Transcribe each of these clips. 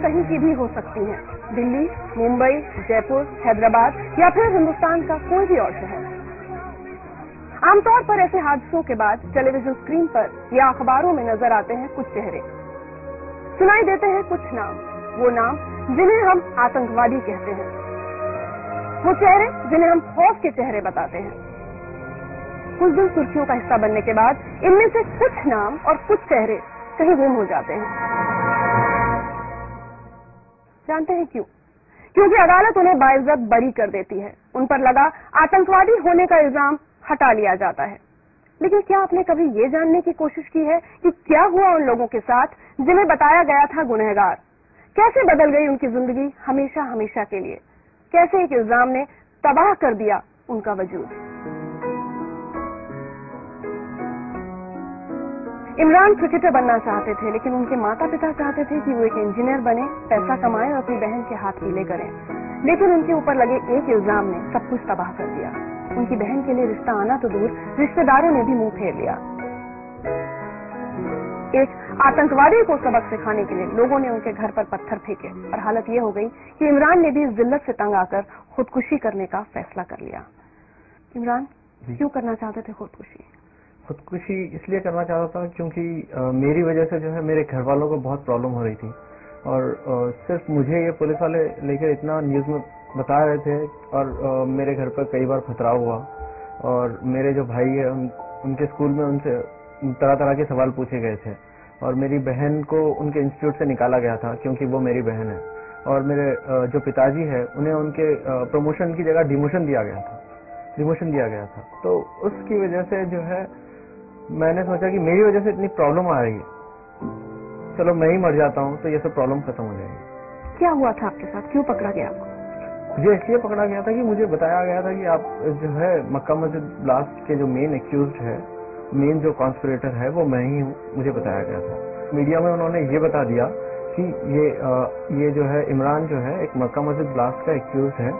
कहीं की भी हो सकती हैं, दिल्ली, मुंबई, जयपुर, हैदराबाद या फिर हिंदुस्तान का कोई भी और शहर। आमतौर पर ऐसे हादसों के बाद टेलीविजन स्क्रीन पर या अखबारों में नजर आते हैं कुछ चेहरे, सुनाई देते हैं कुछ नाम, वो नाम जिन्हें हम आतंकवादी कहते हैं, वो चेहरे जिन्हें हम खौफ के चेहरे बताते हैं। कुछ दिन सुर्खियों का हिस्सा बनने के बाद इनमें से कुछ नाम और कुछ चेहरे कहीं गुम हो जाते हैं। जानते हैं क्यों? क्योंकि अदालत उन्हें बाइज्जत बरी कर देती है, उन पर लगा आतंकवादी होने का इल्जाम हटा लिया जाता है। लेकिन क्या आपने कभी ये जानने की कोशिश की है कि क्या हुआ उन लोगों के साथ जिन्हें बताया गया था गुनहगार? कैसे बदल गई उनकी जिंदगी हमेशा हमेशा के लिए? कैसे एक इल्जाम ने तबाह कर दिया उनका वजूद? इमरान क्रिकेटर बनना चाहते थे, लेकिन उनके माता पिता चाहते थे कि वो एक इंजीनियर बने, पैसा कमाएं और अपनी बहन के हाथ पीले करें। लेकिन उनके ऊपर लगे एक इल्जाम ने सब कुछ तबाह कर दिया। उनकी बहन के लिए रिश्ता आना तो दूर, रिश्तेदारों ने भी मुंह फेर लिया। एक आतंकवादी को सबक सिखाने के लिए लोगों ने उनके घर पर पत्थर फेंके और हालत ये हो गई कि इमरान ने भी इस जिल्लत से तंग आकर खुदकुशी करने का फैसला कर लिया। इमरान, क्यों करना चाहते थे खुदकुशी? खुदकुशी इसलिए करना चाहता था क्योंकि मेरी वजह से जो है मेरे घर वालों को बहुत प्रॉब्लम हो रही थी और सिर्फ मुझे ये पुलिस वाले लेकर इतना न्यूज में बता रहे थे और मेरे घर पर कई बार खतरा हुआ और मेरे जो भाई है उनके स्कूल में उनसे तरह तरह के सवाल पूछे गए थे और मेरी बहन को उनके इंस्टीट्यूट से निकाला गया था क्योंकि वो मेरी बहन है और मेरे जो पिताजी है उन्हें उनके प्रमोशन की जगह डिमोशन दिया गया था। तो उसकी वजह से जो है मैंने सोचा कि मेरी वजह से इतनी प्रॉब्लम आ रही है, चलो मैं ही मर जाता हूँ तो ये सब प्रॉब्लम खत्म हो जाएगी। क्या हुआ था आपके साथ? क्यों पकड़ा गया आपको? मुझे इसलिए पकड़ा गया था कि मुझे बताया गया था कि आप जो है मक्का मस्जिद ब्लास्ट के जो मेन एक्यूज्ड है, मेन जो कॉन्स्पिरेटर है वो मैं ही हूँ, मुझे बताया गया था। मीडिया में उन्होंने ये बता दिया कि ये जो है इमरान जो है एक मक्का मस्जिद ब्लास्ट का एक्यूज है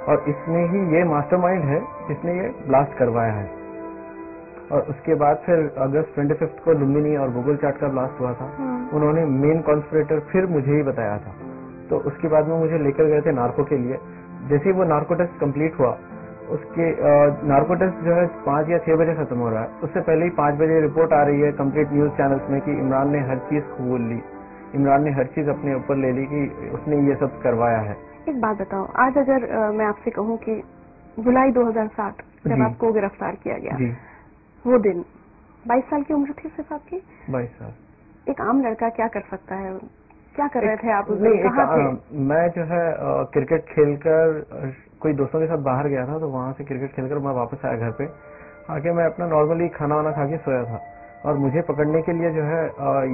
और इसने ही ये मास्टरमाइंड है जिसने ये ब्लास्ट करवाया है। और उसके बाद फिर अगस्त 25 को लुम्बिनी और गूगल चाट का ब्लास्ट हुआ था, उन्होंने मेन कॉन्स्पिरेटर फिर मुझे ही बताया था। तो उसके बाद में मुझे लेकर गए थे नार्को के लिए। जैसे ही वो नार्को टेस्ट कंप्लीट हुआ, उसके नार्को टेस्ट जो है 5 या 6 बजे खत्म हो रहा है, उससे पहले ही 5 बजे रिपोर्ट आ रही है कंप्लीट न्यूज चैनल्स में कि इमरान ने हर चीज कबूल ली, इमरान ने हर चीज अपने ऊपर ले ली कि उसने ये सब करवाया है। एक बात बताओ, आज अगर मैं आपसे कहूँ कि जुलाई 2007 जब आपको गिरफ्तार किया गया, वो दिन 22 साल की उम्र थी सिर्फ आपकी? 22 साल। एक आम लड़का क्या कर सकता है? क्या कर रहे थे आप उस दिन? कहाँ थे? मैं जो है क्रिकेट खेलकर कोई दोस्तों के साथ बाहर गया था, तो वहां से क्रिकेट खेलकर मैं वापस आया घर पे। आके मैं अपना नॉर्मली खाना वाना खा के सोया था और मुझे पकड़ने के लिए जो है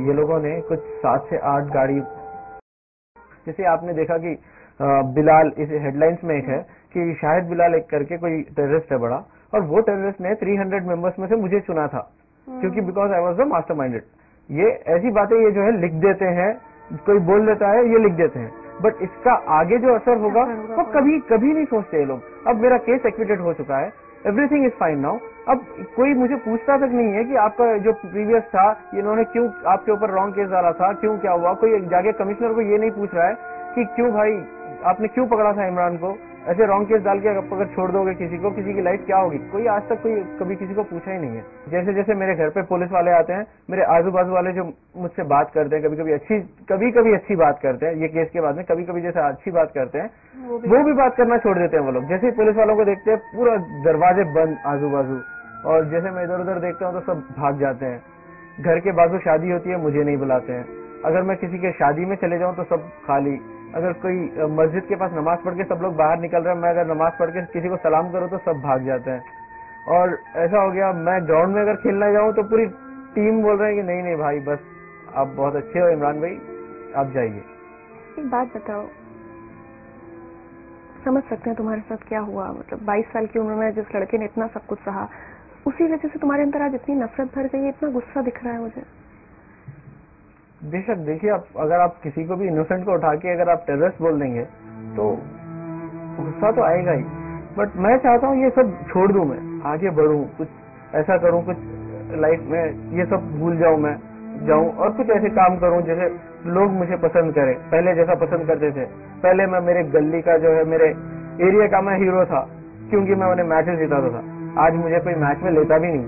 ये लोगों ने कुछ 7 से 8 गाड़ी, जैसे आपने देखा कि बिलाल, इस हेडलाइंस में एक है कि शाहिद बिलाल एक करके कोई टेररिस्ट है बड़ा, और वो टेररिस्ट ने 300 मेंबर्स में से मुझे चुना था क्योंकि बिकॉज आई वाज द मास्टरमाइंडेड। ये ऐसी बातें ये जो है लिख देते हैं, कोई बोल देता है ये लिख देते हैं, बट इसका आगे जो असर होगा वो कभी कभी नहीं सोचते ये लोग। अब मेरा केस एक्विटेड हो चुका है, एवरीथिंग इज फाइन नाउ। अब कोई मुझे पूछता तक नहीं है कि आपका जो प्रीवियस था इन्होंने क्यों आपके ऊपर रॉन्ग केस डाला था, क्यों क्या हुआ। कोई जाके कमिश्नर को ये नहीं पूछ रहा है कि क्यों भाई आपने क्यों पकड़ा था इमरान को, ऐसे रॉन्ग केस डाल के अगर छोड़ दोगे किसी को, किसी की लाइफ क्या होगी। कोई आज तक कोई कभी किसी को पूछा ही नहीं है। जैसे जैसे मेरे घर पे पुलिस वाले आते हैं, मेरे आजू बाजू वाले जो मुझसे बात करते हैं, कभी कभी अच्छी बात करते हैं, ये केस के बाद में कभी कभी जैसे अच्छी बात करते हैं वो भी बात करना छोड़ देते हैं वो लोग। जैसे ही पुलिस वालों को देखते हैं पूरा दरवाजे बंद आजू बाजू, और जैसे मैं इधर उधर देखता हूँ तो सब भाग जाते हैं। घर के बाजू शादी होती है, मुझे नहीं बुलाते हैं। अगर मैं किसी के शादी में चले जाऊँ तो सब खाली। अगर कोई मस्जिद के पास नमाज पढ़ के सब लोग बाहर निकल रहे हैं, मैं अगर नमाज पढ़ के किसी को सलाम करूँ तो सब भाग जाते हैं। और ऐसा हो गया मैं ग्राउंड में अगर खेलने जाऊँ तो पूरी टीम बोल रहे हैं कि नहीं नहीं भाई बस आप बहुत अच्छे हो इमरान भाई, आप जाइए। एक बात बताओ, समझ सकते हैं तुम्हारे साथ क्या हुआ। मतलब 22 साल की उम्र में जिस लड़के ने इतना सब कुछ सहा, उसी वजह से तुम्हारे अंदर आज इतनी नफरत भर गई है, इतना गुस्सा दिख रहा है मुझे। बेशक देखिए, अगर आप किसी को भी इनोसेंट को उठा के अगर आप टेररिस्ट बोल देंगे तो गुस्सा तो आएगा ही, बट मैं चाहता हूँ ये सब छोड़ दूं, मैं आगे बढ़ूं, कुछ ऐसा करूं, कुछ लाइफ में ये सब भूल जाऊं, मैं जाऊं और कुछ ऐसे काम करूं जैसे लोग मुझे पसंद करें, पहले जैसा पसंद करते थे। पहले मैं मेरे गली का जो है, मेरे एरिया का मैं हीरो था, क्योंकि मैं उन्हें मैचेस जिताता था। आज मुझे कोई मैच में लेता भी नहीं।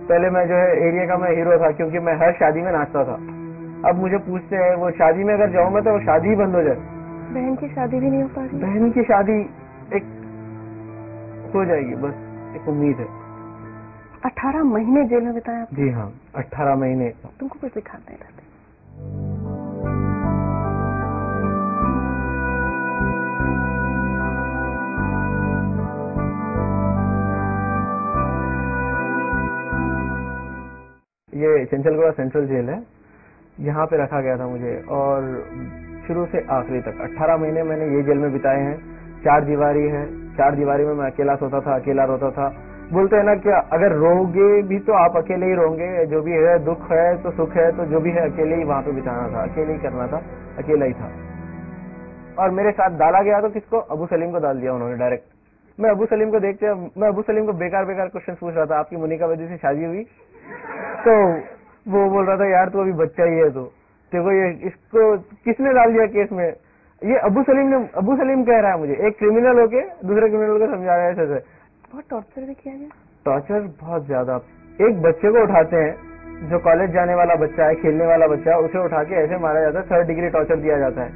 पहले मैं जो है एरिया का मैं हीरो था, क्योंकि मैं हर शादी में नाचता था। अब मुझे पूछते हैं वो शादी में अगर जाऊं मैं तो वो शादी ही बंद हो जाए। बहन की शादी भी नहीं हो पा रही। बहन की शादी एक हो जाएगी, बस एक उम्मीद है। 18 महीने जेल में बिताए आपने? जी हाँ, 18 महीने। तुमको कुछ दिखाते नहीं रहते? ये चंचलगढ़ सेंट्रल जेल है, यहाँ पे रखा गया था मुझे, और शुरू से आखिरी तक 18 महीने मैंने ये जेल में बिताए हैं। 4 दीवारी है, 4 दीवारी में मैं अकेला सोता था, अकेला रोता था। बोलते हैं ना कि अगर रोगे भी तो आप अकेले ही रोगे, जो भी है, दुख है तो सुख है तो जो भी है अकेले ही वहां पे बिताना था, अकेले ही करना था, अकेला ही था। और मेरे साथ डाला गया तो किसको? अबू सलीम को डाल दिया उन्होंने डायरेक्ट। मैं अबू सलीम को देखते, मैं अबू सलीम को बेकार बेकार क्वेश्चन पूछ रहा था, आपकी मोनिका वैदी से शादी हुई? तो वो बोल रहा था यार तू अभी बच्चा ही है, तो देखो ये इसको किसने डाल दिया केस में? ये अबू सलीम कह रहा है मुझे, एक क्रिमिनल होके दूसरे क्रिमिनल को समझा रहा है ऐसे। बहुत टॉर्चर भी किया गया? टॉर्चर बहुत ज्यादा। एक बच्चे को उठाते हैं, जो कॉलेज जाने वाला बच्चा है, खेलने वाला बच्चा है, उसे उठा के ऐसे मारा जाता है, 3rd डिग्री टॉर्चर दिया जाता है।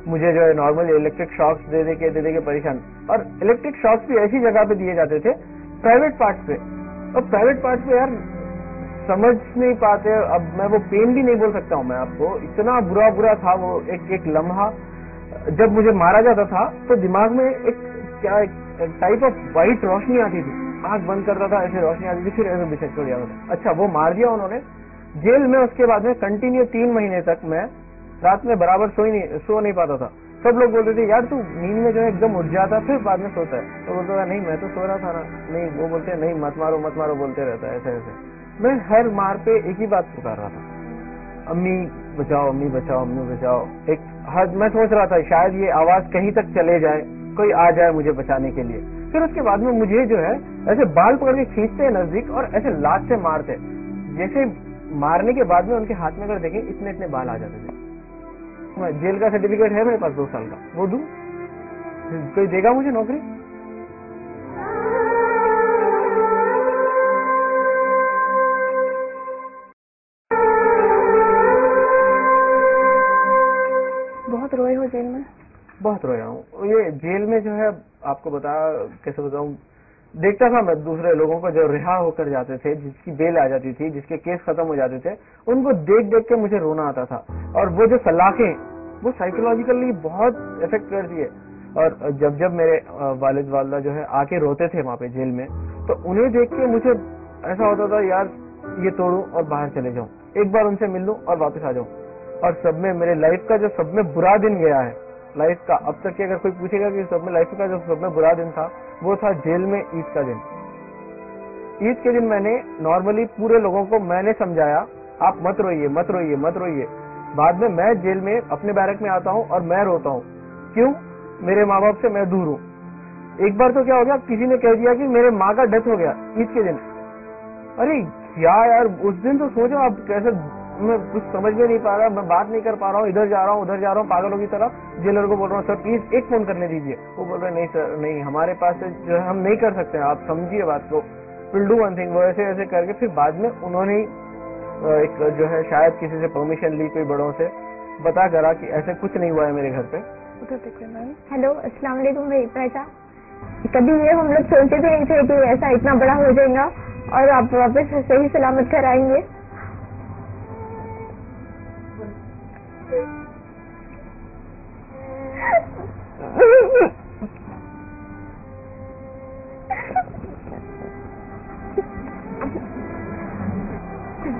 मुझे जो है नॉर्मल इलेक्ट्रिक शॉक्स दे दे के परेशान, और इलेक्ट्रिक शॉक्स भी ऐसी जगह पे दिए जाते थे प्राइवेट पार्ट पे, और प्राइवेट पार्ट पे यार समझ नहीं पाते। अब मैं वो पेन भी नहीं बोल सकता हूँ मैं आपको, इतना बुरा था वो एक लम्हा। जब मुझे मारा जाता था तो दिमाग में एक टाइप ऑफ व्हाइट रोशनी आती थी, आंख बंद करता था, ऐसे रोशनी आती थी, फिर ऐसे बिछक कर दिया था। अच्छा, वो मार दिया उन्होंने जेल में। उसके बाद में कंटिन्यू 3 महीने तक मैं रात में बराबर सो नहीं पाता था। सब लोग बोलते थे यार तू नींद में जो है एकदम उठ जाता फिर बाद में सोता है, तो बोलता था नहीं मैं तो सो रहा था ना। नहीं, वो बोलते नहीं मत मारो बोलते रहता है ऐसे। मैं हर मार पे एक ही बात पुकार रहा था, अम्मी बचाओ, अम्मी बचाओ, अम्मी बचाओ। मैं सोच रहा था शायद ये आवाज कहीं तक चले जाए, कोई आ जाए मुझे बचाने के लिए। फिर उसके बाद में मुझे जो है ऐसे बाल पकड़ के खींचते हैं नजदीक और ऐसे लात से मारते, जैसे मारने के बाद में उनके हाथ में अगर देखें इतने बाल आ जाते थे। जेल का सर्टिफिकेट है मेरे पास 2 साल का, वो दूं? कोई देगा मुझे नौकरी? बहुत रोए हो जेल में? बहुत रोया हूँ। ये जेल में जो है आपको कैसे बताऊं, देखता था मैं दूसरे लोगों को जो रिहा होकर जाते थे, जिसकी बेल आ जाती थी, जिसके केस खत्म हो जाते थे, उनको देख के मुझे रोना आता था। और वो जो सलाखें वो साइकोलॉजिकली बहुत इफेक्ट करती है। और जब मेरे वालिद वालदा जो है आके रोते थे वहां पे जेल में, तो उन्हें देख के मुझे ऐसा होता था यार ये तोड़ूं और बाहर चले जाऊं, एक बार उनसे मिल लूं और वापस आ जाऊं। और सब में मेरे लाइफ का जो सब में बुरा दिन गया है लाइफ का, अब तक की अगर कोई पूछेगा कि सब में लाइफ का जो सब में बुरा दिन था, वो था जेल में ईद का दिन। ईद के दिन मैंने नॉर्मली पूरे लोगों को मैंने समझाया आप मत रोइए मत रोइए मत रोइए। बाद में मैं जेल में अपने बैरक में आता हूँ और मैं रोता हूँ, क्यों? मेरे माँ बाप से मैं दूर हूँ। एक बार तो क्या हो गया, किसी ने कह दिया कि मेरे माँ का डेथ हो गया ईद के दिन। अरे यार उस दिन तो सोचो आप कैसे, मैं कुछ समझ में नहीं पा रहा, मैं बात नहीं कर पा रहा हूँ, इधर जा रहा हूँ उधर जा रहा हूँ पागलों की तरह। जेलर को बोल रहा हूँ सर प्लीज एक फोन करने दीजिए। वो बोल रहे नहीं सर नहीं, हमारे पास जो है हम नहीं कर सकते, आप समझिए बात को, विल डू वन थिंग। वो ऐसे ऐसे करके फिर बाद में उन्होंने एक जो है शायद किसी से परमिशन ली, कोई बड़ों से बता करा कि ऐसे कुछ नहीं हुआ है मेरे घर पे। हेलो अस्सलाम वालेकुम भाई प्रजा। कभी ये हम लोग सोचते भी नहीं थे कि ऐसा इतना बड़ा हो जाएगा और आप वापस सही सलामत कर आएंगे।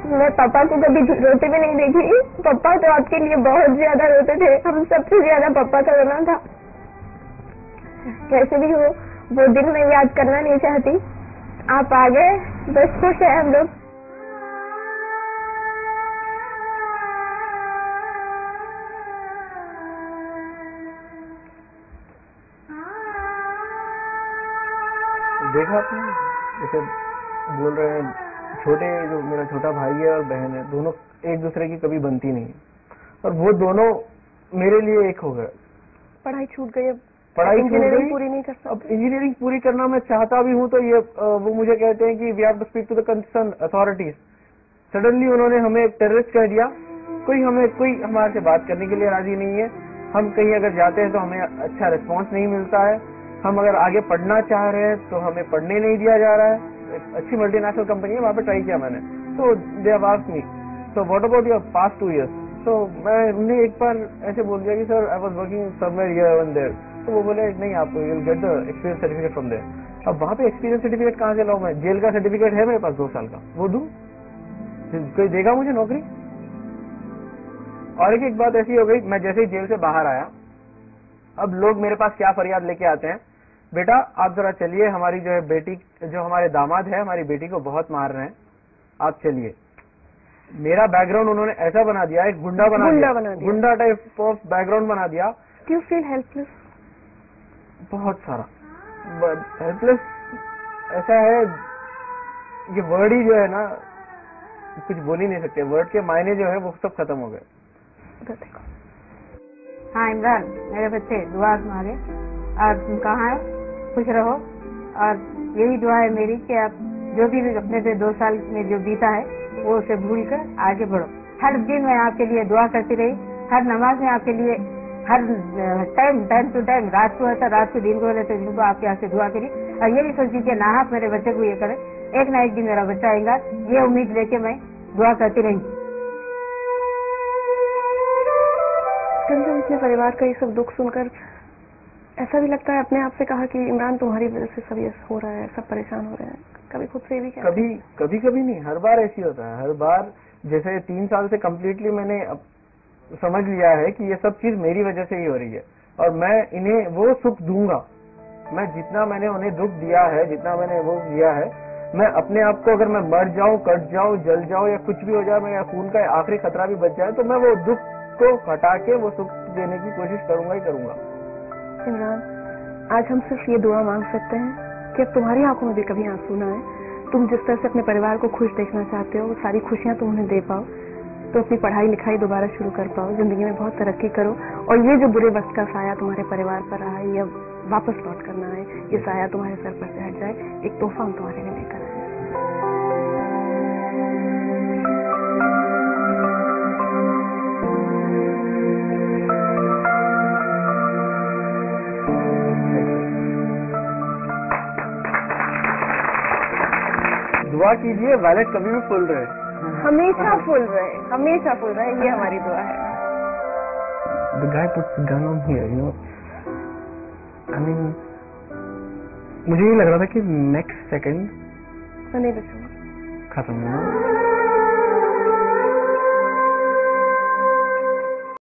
मैं पापा को कभी रोते भी नहीं देखी। पापा तो आपके लिए बहुत ज्यादा रोते थे, हम सबसे ज्यादा पापा का रोना था। कैसे भी हो वो दिन मैं याद करना नहीं चाहती। आप आ गए, बस खुश है हम लोग। देखा आपने जैसे बोल रहे हैं, छोटे जो मेरा छोटा भाई है और बहन है, दोनों एक दूसरे की कभी बनती नहीं। और वो दोनों मेरे लिए एक हो गए। पढ़ाई छूट गई, अब पढ़ाई छूट इंजीनियरिंग गई, पूरी नहीं कर सकते। अब इंजीनियरिंग पूरी करना मैं चाहता भी हूँ तो ये वो मुझे कहते हैं कि we have to speak to the concern authorities. Suddenly उन्होंने हमें टेररिस्ट कह दिया, कोई हमारे से बात करने के लिए राजी नहीं है। हम कहीं अगर जाते हैं तो हमें अच्छा रिस्पॉन्स नहीं मिलता है, हम अगर आगे पढ़ना चाह रहे हैं तो हमें पढ़ने नहीं दिया जा रहा है। एक अच्छी मल्टीनेशनल कंपनी है, वहाँ पे ट्राई किया मैंने, तो they have asked me so what about your past 2 years। तो मैंने एक बार ऐसे बोल दिया कि sir I was working somewhere here and there. तो वो बोले नहीं, आप you will get the experience certificate from there. अब वहाँ पे एक्सपीरियंस सर्टिफिकेट कहाँ से लाऊं मैं? जेल का सर्टिफिकेट है मेरे पास 2 साल का, वो दूं? कोई देगा मुझे नौकरी? और एक बात ऐसी हो गई, मैं जैसे ही जेल से बाहर आया, अब लोग मेरे पास क्या फरियाद लेके आते हैं, बेटा आप जरा चलिए, हमारी जो है बेटी, जो हमारे दामाद है, हमारी बेटी को बहुत मार रहे हैं, आप चलिए। मेरा बैकग्राउंड उन्होंने ऐसा बना दिया, एक गुंडा बना दिया, गुंडा टाइप ऑफ बैकग्राउंड बना दिया। Do you feel helpless? बहुत सारा हेल्पलेस ऐसा है, ये वर्ड ही जो है ना, कुछ बोल ही नहीं सकते, वर्ड के मायने जो है वो सब खत्म हो गए। हाँ इमरान, मेरे बच्चे दुआ मांगे और तुम कहाँ है, खुश रहो। और यही दुआ है मेरी कि आप जो भी अपने से 2 साल में जो बीता है वो उसे भूल कर आगे बढ़ो। हर दिन मैं आपके लिए दुआ करती रही, हर नमाज में आपके लिए, हर टाइम टू टाइम, रात को होता, रात को दिन को रहते, दिन को आपके यहाँ से दुआ करी। और ये भी सोची कि ना आप मेरे बच्चे को ये करें, एक ना एक दिन मेरा बच्चा आएगा, ये उम्मीद लेके मैं दुआ करती रही। कंचन, अपने परिवार का ये सब दुख सुनकर ऐसा भी लगता है, अपने आप से कहा कि इमरान तुम्हारी वजह से सब ये हो रहा है, सब परेशान हो रहे हैं, कभी खुद से भी क्या? कभी नहीं, हर बार ऐसी होता है। हर बार जैसे 3 साल से कम्प्लीटली मैंने समझ लिया है कि ये सब चीज मेरी वजह से ही हो रही है और मैं इन्हें वो सुख दूंगा। मैं जितना मैंने उन्हें दुख दिया है, जितना मैंने वो दिया है, मैं अपने आप को, अगर मैं मर जाऊं, कट जाऊं, जल जाऊं या कुछ भी हो जाए, मेरा खून का आखिरी खतरा भी बच जाए, तो मैं वो दुख को हटा के वो सुख देने की कोशिश करूंगा ही करूंगा। इमरान, आज हम सिर्फ ये दुआ मांग सकते हैं कि अब तुम्हारी आंखों में भी कभी आंसू ना आए। तुम जिस तरह से अपने परिवार को खुश देखना चाहते हो, वो सारी खुशियां तुम उन्हें दे पाओ, तो अपनी पढ़ाई लिखाई दोबारा शुरू कर पाओ, जिंदगी में बहुत तरक्की करो और ये जो बुरे वक्त का साया तुम्हारे परिवार पर रहा है, ये वापस लौट करना है, ये साया तुम्हारे सर पर से हट जाए। एक तोहफा हम तुम्हारे लिए लेकर आए। दुआ कीजिए वैलेट कभी भी फुल रहे, हमेशा फुल रहे, हमेशा फुल रहे, ये हमारी दुआ है। The guy puts the gun on here, you know. I mean, मुझे ये लग रहा था कि नेक्स्ट सेकंड मैं नहीं बचूंगा। खत्म हो।